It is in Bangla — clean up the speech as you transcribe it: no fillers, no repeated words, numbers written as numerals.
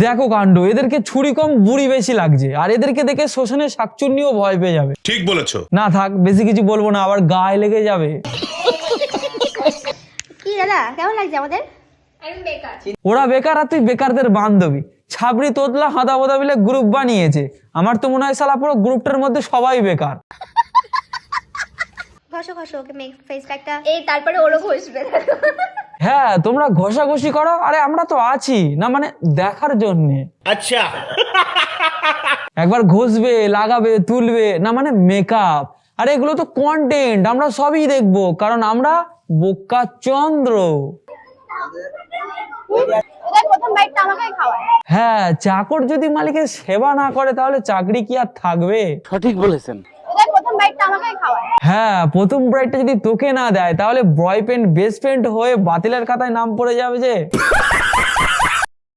দেখো কাণ্ড, এদেরকে ছুরি কম বুড়ি বেশি লাগছে, আর এদেরকে দেখে শ্মশানের শাকচুন্নিও ভয় পেয়ে যাবে। ঠিক বলেছো। না থাক, বেশি কিছু বলবো না, আবার গায়ে লেগে যাবে। কি দাদা কেমন লাগছে আমাদের? ওরা বেকার আর তুই বেকারদের বান্ধবী। ছাবড়ি তোতলা হাঁদা বোদা মিলে গ্রুপ বানিয়েছে। আমার তো মনে হয় শালা পুরো গ্রুপটার মধ্যে সবাই বেকার। ঘষো ঘষো ওকে ফেস প্যাকটা এই তারপরে ওরও ঘষবে। হ্যাঁ, তোমরা ঘষাঘষি করো, আরে আমরা তো আছি না, মানে দেখার জন্যে। আচ্ছা। একবার ঘষবে, লাগাবে, তুলবে না, মানে মেকআপ। আরে এগুলো তো কন্টেন্ট, আমরা সবই দেখবো, কারণ আমরা বোকা চন্দ্র। ওদের প্রথম বাইটটা আমাকেই খাওয়ায়। হ্যাঁ, চাকর যদি মালিকের সেবা না করে তাহলে চাকরি কি আর থাকবে? সঠিক বলেছেন। ওদের প্রথম বাইটটা আমাকেই খাওয়ায়। হ্যাঁ, প্রথম ব্রাইডটা যদি তোকে না দেয় তাহলে বয়ফ্রেন্ড বেস্ট ফ্রেন্ড হয়ে বাতিলের খাতায় নাম পড়ে যাবে যে।